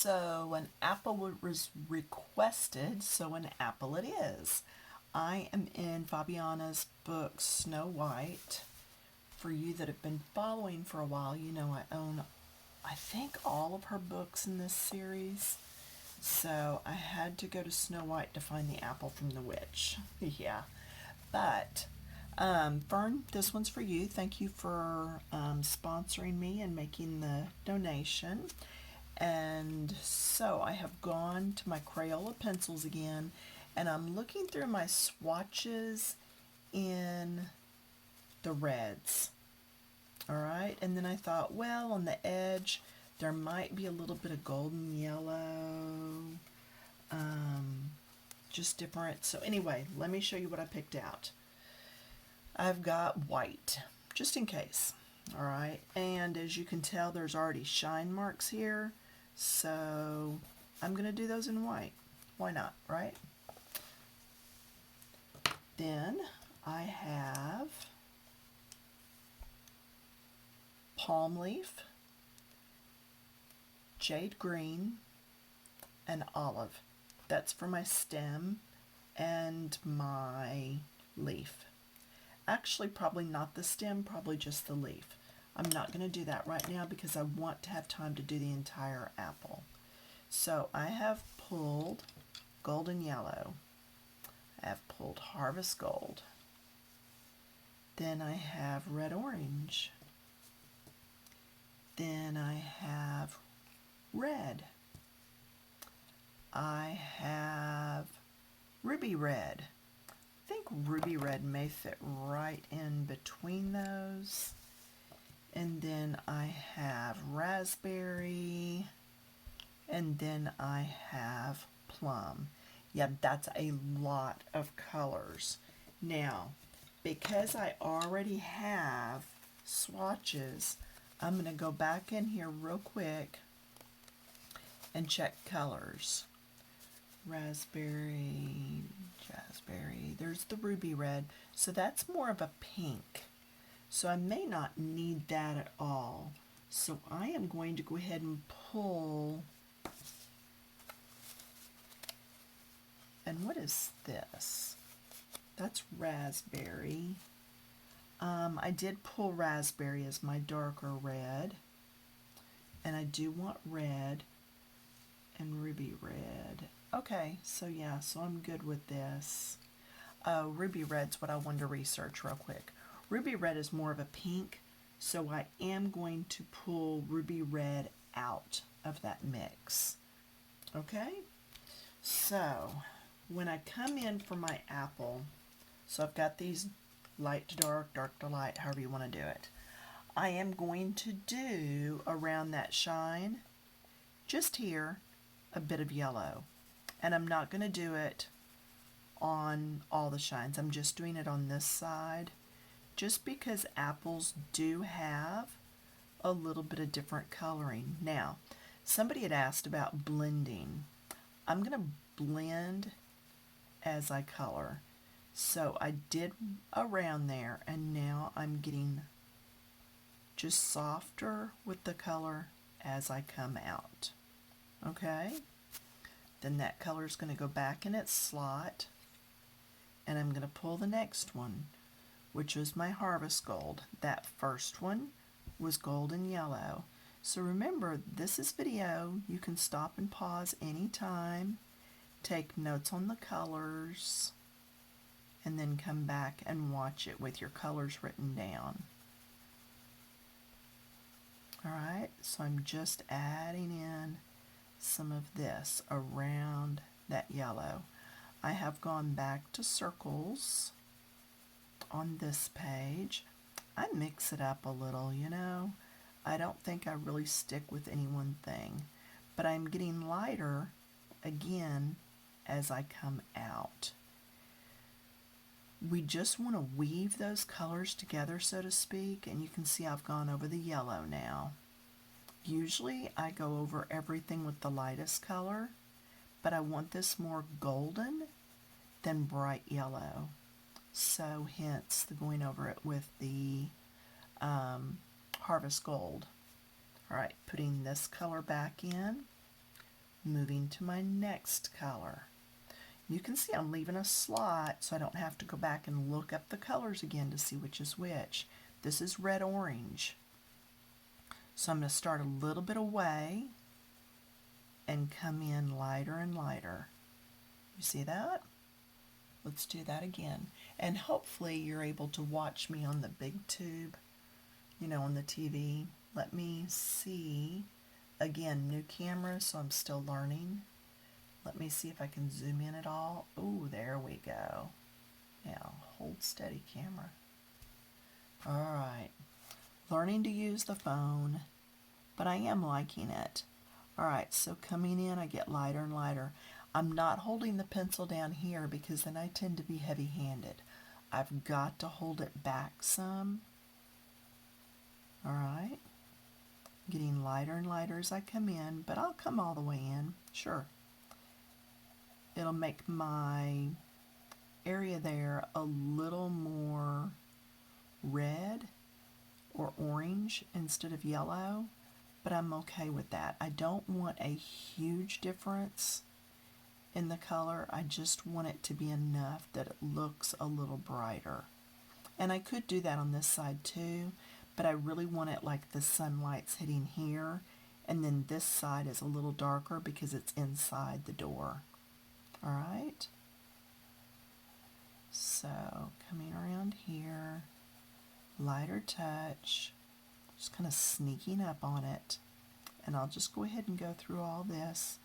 So an apple was requested, so an apple it is. I am in Fabiana's book Snow White. For you that have been following for a while, you know I own, I think, all of her books in this series. So I had to go to Snow White to find the apple from the witch. Yeah. But Fern, this one's for you. Thank you for sponsoring me and making the donation. And so I have gone to my Crayola pencils again, and I'm looking through my swatches in the reds. All right, and then I thought, well, on the edge, there might be a little bit of golden yellow, just different. So anyway, let me show you what I picked out. I've got white, just in case. All right, and as you can tell, there's already shine marks here. So I'm going to do those in white. Why not, right? Then I have palm leaf, jade green, and olive. That's for my stem and my leaf. Actually, probably not the stem, probably just the leaf. I'm not going to do that right now because I want to have time to do the entire apple. So I have pulled golden yellow. I have pulled harvest gold. Then I have red orange. Then I have red. I have ruby red. I think ruby red may fit right in between those. And then I have raspberry, and then I have plum. Yeah, that's a lot of colors. Now, because I already have swatches, I'm going to go back in here real quick and check colors. Raspberry, raspberry, there's the ruby red, so that's more of a pink. So I may not need that at all. So I am going to go ahead and pull, and what is this? That's raspberry. I did pull raspberry as my darker red, and I do want red and ruby red. Okay, so yeah, so I'm good with this. Ruby red's what I wanted to research real quick. Ruby red is more of a pink, so I am going to pull ruby red out of that mix. Okay? So, when I come in for my apple, so I've got these light to dark, dark to light, however you want to do it. I am going to do around that shine, just here, a bit of yellow. And I'm not going to do it on all the shines. I'm just doing it on this side, just because apples do have a little bit of different coloring. Now, somebody had asked about blending. I'm going to blend as I color. So I did around there, and now I'm getting just softer with the color as I come out. Okay? Then that color is going to go back in its slot, and I'm going to pull the next one, which was my harvest gold. That first one was golden yellow. So remember, this is video. You can stop and pause anytime, take notes on the colors, and then come back and watch it with your colors written down. Alright, so I'm just adding in some of this around that yellow. I have gone back to circles on this page. I mix it up a little, you know. I don't think I really stick with any one thing, but I'm getting lighter again as I come out. We just want to weave those colors together, so to speak, and you can see I've gone over the yellow now. Usually I go over everything with the lightest color, but I want this more golden than bright yellow. So hence the going over it with the harvest gold. Alright, putting this color back in, moving to my next color. You can see I'm leaving a slot so I don't have to go back and look up the colors again to see which is which. This is red-orange. So I'm going to start a little bit away and come in lighter and lighter. You see that? Let's do that again. And hopefully you're able to watch me on the big tube, on the TV. Let me see. Again, new camera, so I'm still learning. Let me see if I can zoom in at all. Ooh, there we go. Now, hold steady, camera. All right. Learning to use the phone, but I am liking it. All right, so coming in, I get lighter and lighter. I'm not holding the pencil down here because then I tend to be heavy-handed. I've got to hold it back some. All right. Getting lighter and lighter as I come in, but I'll come all the way in. Sure. It'll make my area there a little more red or orange instead of yellow, but I'm okay with that. I don't want a huge difference in the color. I just want it to be enough that it looks a little brighter. And I could do that on this side too, but I really want it like the sunlight's hitting here, and then this side is a little darker because it's inside the door. All right. So coming around here, lighter touch, just kind of sneaking up on it. And I'll just go ahead and go through all this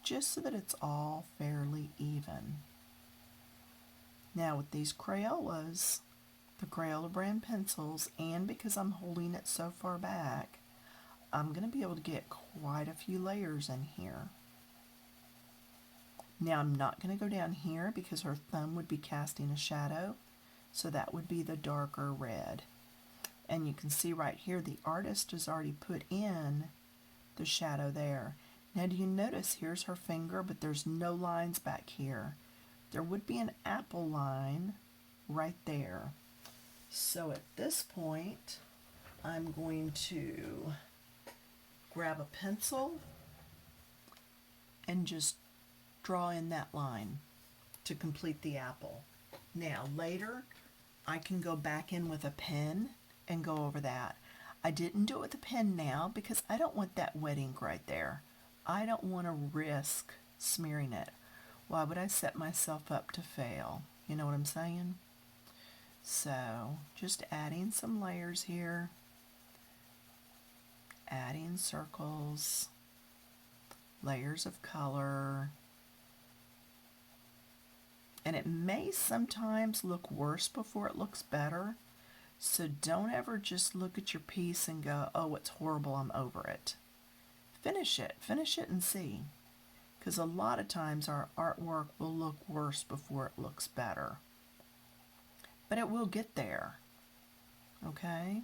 just so that it's all fairly even. Now with these Crayolas, the Crayola brand pencils, and because I'm holding it so far back, I'm going to be able to get quite a few layers in here. Now I'm not going to go down here because her thumb would be casting a shadow, so that would be the darker red. And you can see right here the artist has already put in the shadow there. Now do you notice here's her finger, but there's no lines back here. There would be an apple line right there. So at this point, I'm going to grab a pencil and just draw in that line to complete the apple. Now later, I can go back in with a pen and go over that. I didn't do it with a pen now because I don't want that wet ink right there. I don't want to risk smearing it. Why would I set myself up to fail? You know what I'm saying? So just adding some layers here, adding circles, layers of color. And it may sometimes look worse before it looks better. So don't ever just look at your piece and go, oh, it's horrible, I'm over it. Finish it and see. Because a lot of times our artwork will look worse before it looks better. But it will get there. Okay?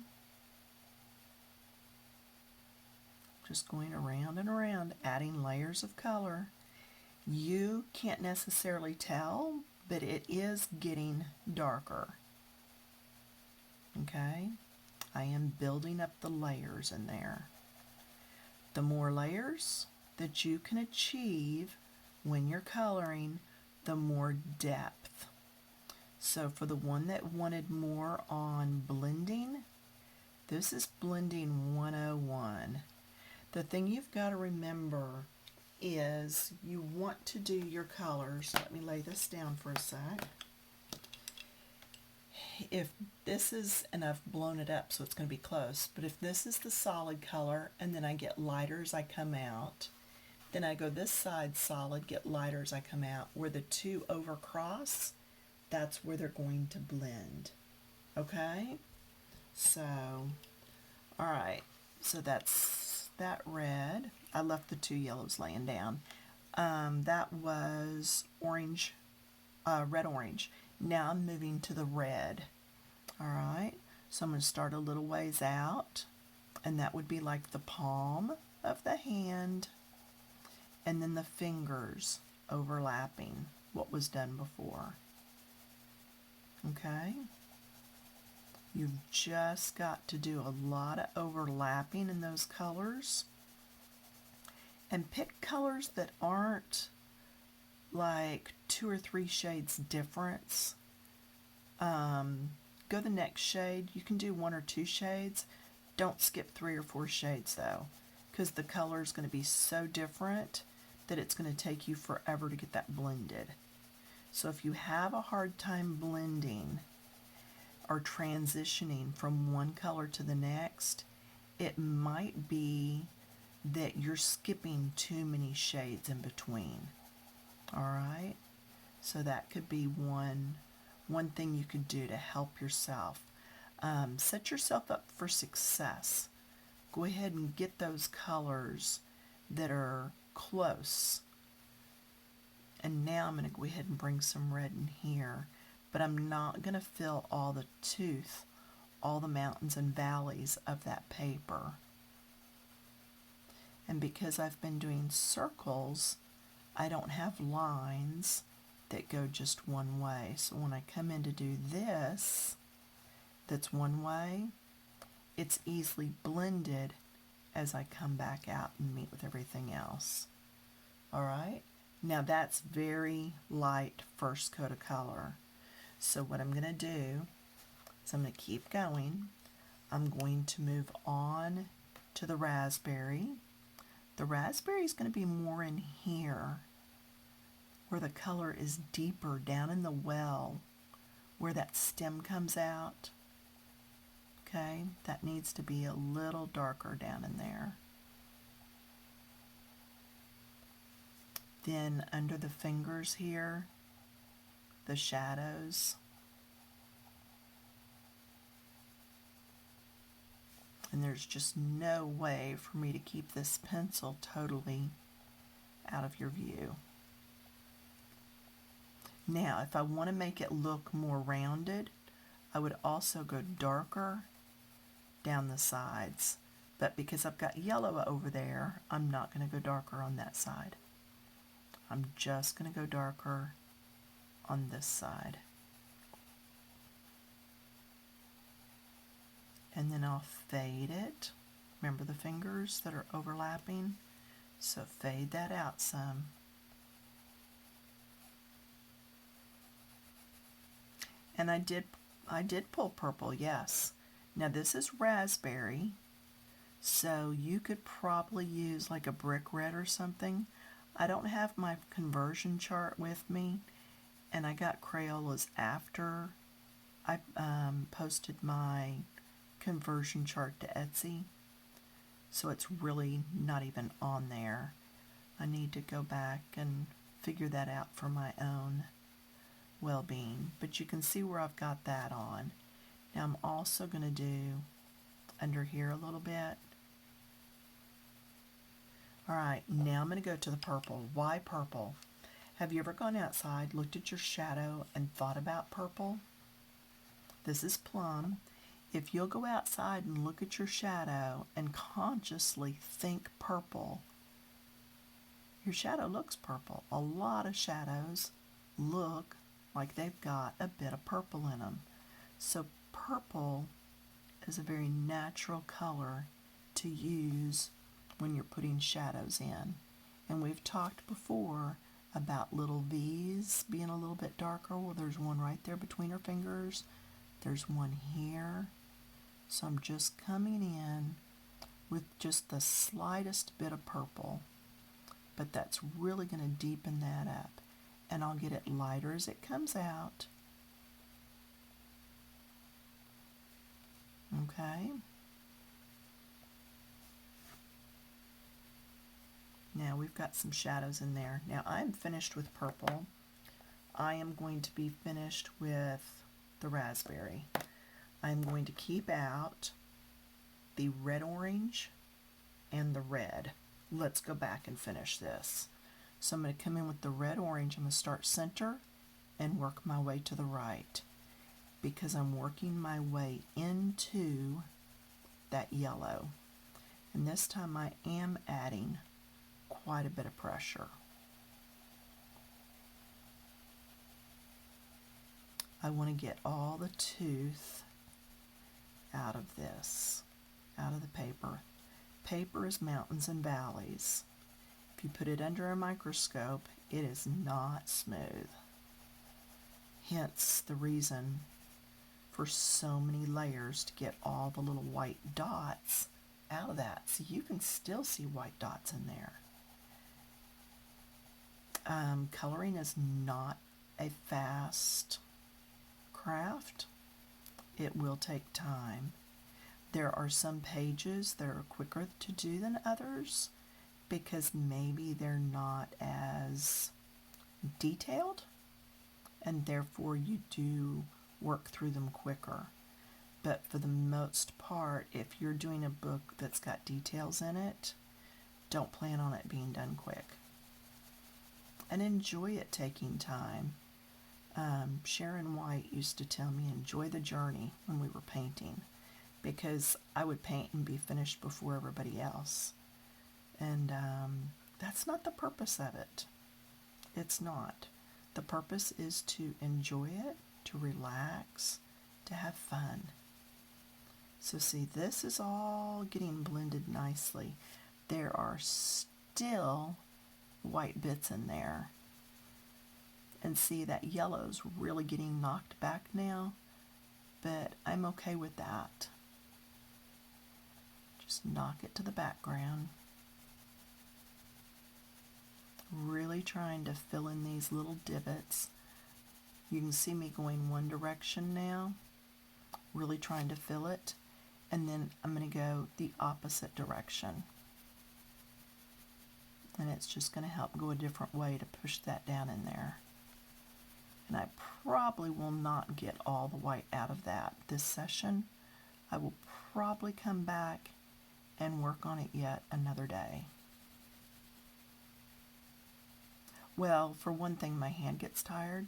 Just going around and around, adding layers of color. You can't necessarily tell, but it is getting darker. Okay? I am building up the layers in there. The more layers that you can achieve when you're coloring, the more depth. So for the one that wanted more on blending, this is blending 101. The thing you've got to remember is you want to do your colors. Let me lay this down for a sec. If this is, and I've blown it up so it's going to be close, but if this is the solid color and then I get lighter as I come out, then I go this side solid, get lighter as I come out. Where the two overcross, that's where they're going to blend. Okay? So, alright, so that's that red. I left the two yellows laying down. That was orange, red-orange. Now I'm moving to the red. Alright, so I'm going to start a little ways out, and that would be like the palm of the hand, and then the fingers overlapping what was done before. Okay? You've just got to do a lot of overlapping in those colors, And pick colors that aren't like 2 or 3 shades difference. Go the next shade. You can do 1 or 2 shades. Don't skip 3 or 4 shades though, because the color is going to be so different that it's going to take you forever to get that blended. So if you have a hard time blending or transitioning from one color to the next, it might be that you're skipping too many shades in between. All right? So that could be one thing you could do to help yourself. Set yourself up for success. Go ahead and get those colors that are close. And now I'm going to go ahead and bring some red in here, but I'm not going to fill all the tooth, all the mountains and valleys of that paper. And because I've been doing circles, I don't have lines that go just one way. So when I come in to do this, that's one way, it's easily blended as I come back out and meet with everything else. All right? Now that's very light first coat of color. So what I'm going to do is I'm going to keep going. I'm going to move on to the raspberry. The raspberry is going to be more in here, where the color is deeper, down in the well, where that stem comes out. Okay, that needs to be a little darker down in there. Then under the fingers here, the shadows. And there's just no way for me to keep this pencil totally out of your view. Now, if I want to make it look more rounded, I would also go darker down the sides. But because I've got yellow over there, I'm not going to go darker on that side. I'm just going to go darker on this side. And then I'll fade it. Remember the fingers that are overlapping? So fade that out some. And I did pull purple, yes. Now this is raspberry, so you could probably use like a brick red or something. I don't have my conversion chart with me, and I got Crayolas after I posted my conversion chart to Etsy, so it's really not even on there. I need to go back and figure that out for my own well-being, but you can see where I've got that on. Now I'm also going to do under here a little bit. Alright, now I'm going to go to the purple. Why purple? Have you ever gone outside, looked at your shadow, and thought about purple? This is plum. If you'll go outside and look at your shadow and consciously think purple, your shadow looks purple. A lot of shadows look like they've got a bit of purple in them. So purple is a very natural color to use when you're putting shadows in. And we've talked before about little V's being a little bit darker. Well, there's one right there between her fingers. There's one here. So I'm just coming in with just the slightest bit of purple. But that's really going to deepen that up. And I'll get it lighter as it comes out. Okay. Now we've got some shadows in there. Now I'm finished with purple. I am going to be finished with the raspberry. I'm going to keep out the red orange and the red. Let's go back and finish this. So I'm going to come in with the red orange. I'm going to start center and work my way to the right, because I'm working my way into that yellow. And this time I am adding quite a bit of pressure. I want to get all the tooth out of this, out of the paper. Paper is mountains and valleys. If you put it under a microscope, it is not smooth. Hence the reason for so many layers to get all the little white dots out of that. So you can still see white dots in there. Coloring is not a fast craft. It will take time. There are some pages that are quicker to do than others because maybe they're not as detailed, and therefore you do work through them quicker. But for the most part, if you're doing a book that's got details in it, don't plan on it being done quick. And enjoy it taking time. Sharon White used to tell me, enjoy the journey when we were painting, because I would paint and be finished before everybody else. And that's not the purpose of it. It's not. The purpose is to enjoy it, to relax, to have fun. So see, this is all getting blended nicely. There are still white bits in there. And see, that yellow's really getting knocked back now, but I'm okay with that. Just knock it to the background. Really trying to fill in these little divots. You can see me going one direction now, really trying to fill it, and then I'm going to go the opposite direction. And it's just going to help go a different way to push that down in there. And I probably will not get all the white out of that this session. I will probably come back and work on it yet another day. Well, for one thing, my hand gets tired.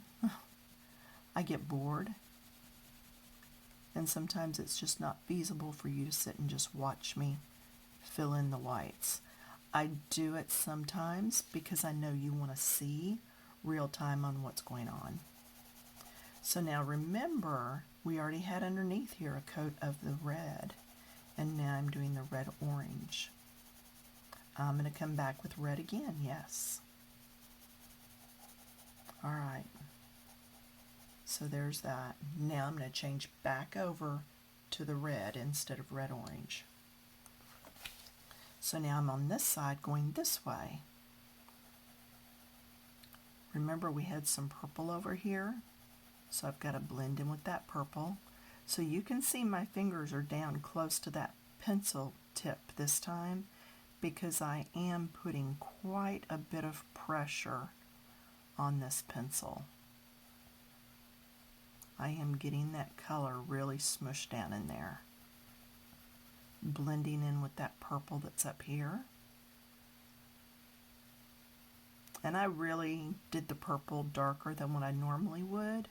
I get bored. And sometimes it's just not feasible for you to sit and just watch me fill in the whites. I do it sometimes because I know you want to see real time on what's going on. So now remember, we already had underneath here a coat of the red, and now I'm doing the red-orange. I'm going to come back with red again, yes. All right. So there's that. Now I'm going to change back over to the red instead of red-orange. So now I'm on this side going this way. Remember we had some purple over here? So I've got to blend in with that purple. So you can see my fingers are down close to that pencil tip this time because I am putting quite a bit of pressure on this pencil. I am getting that color really smushed down in there. Blending in with that purple that's up here. And I really did the purple darker than what I normally would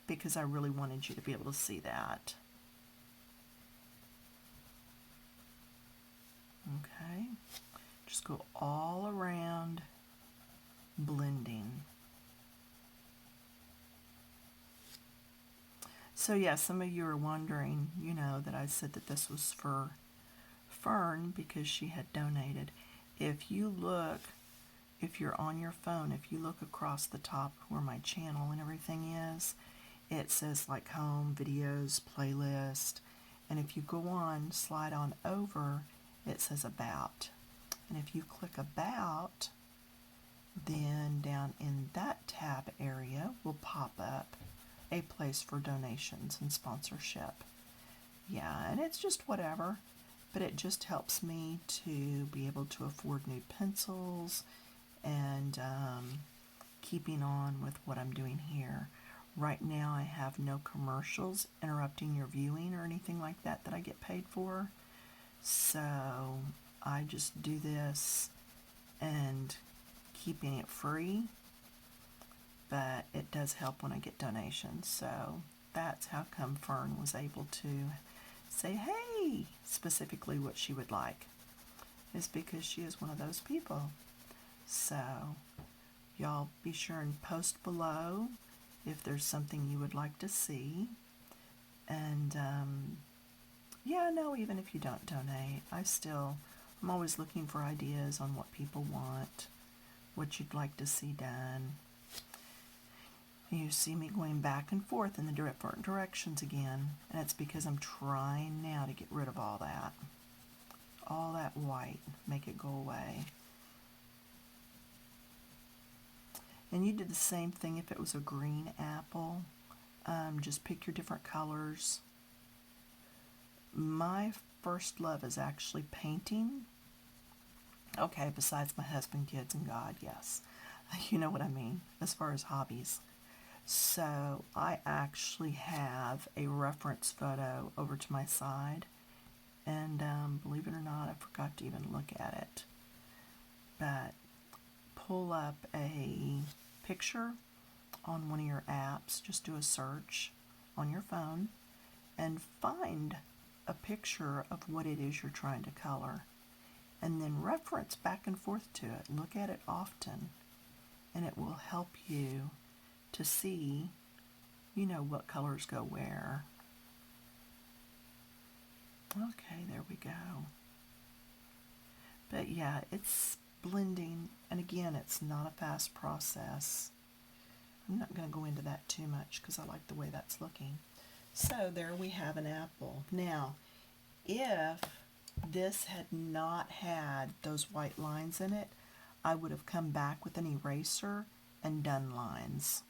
because I really wanted you to be able to see that. Okay, just go all around blending. So yeah, some of you are wondering, you know, that I said that this was for Fern because she had donated. If you look, if you're on your phone, if you look across the top where my channel and everything is, it says like home, videos, playlist, and if you go on, slide on over, it says about. And if you click about, then down in that tab area will pop up a place for donations and sponsorship. Yeah, and it's just whatever, but it just helps me to be able to afford new pencils and keeping on with what I'm doing here. Right now I have no commercials interrupting your viewing or anything like that that I get paid for. So I just do this and keeping it free, but it does help when I get donations. So that's how come Fern was able to say, hey, specifically what she would like, is because she is one of those people. So y'all be sure and post below if there's something you would like to see. And yeah, no, even if you don't donate, I still I'm always looking for ideas on what people want, what you'd like to see done. You see me going back and forth in the different directions again, and it's because I'm trying now to get rid of all that white, make it go away. And you did the same thing if it was a green apple. Just pick your different colors. My first love is actually painting. Okay, besides my husband, kids, and God, yes. You know what I mean, as far as hobbies. So I actually have a reference photo over to my side. And believe it or not, I forgot to even look at it. But pull up a picture on one of your apps. Just do a search on your phone and find a picture of what it is you're trying to color. And then reference back and forth to it. Look at it often. And it will help you to see, you know, what colors go where. Okay, there we go. But yeah, it's blending, and again, it's not a fast process. I'm not going to go into that too much because I like the way that's looking. So there we have an apple. Now, if this had not had those white lines in it, I would have come back with an eraser and done lines.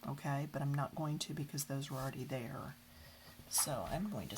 Okay, but I'm not going to because those were already there. So I'm going to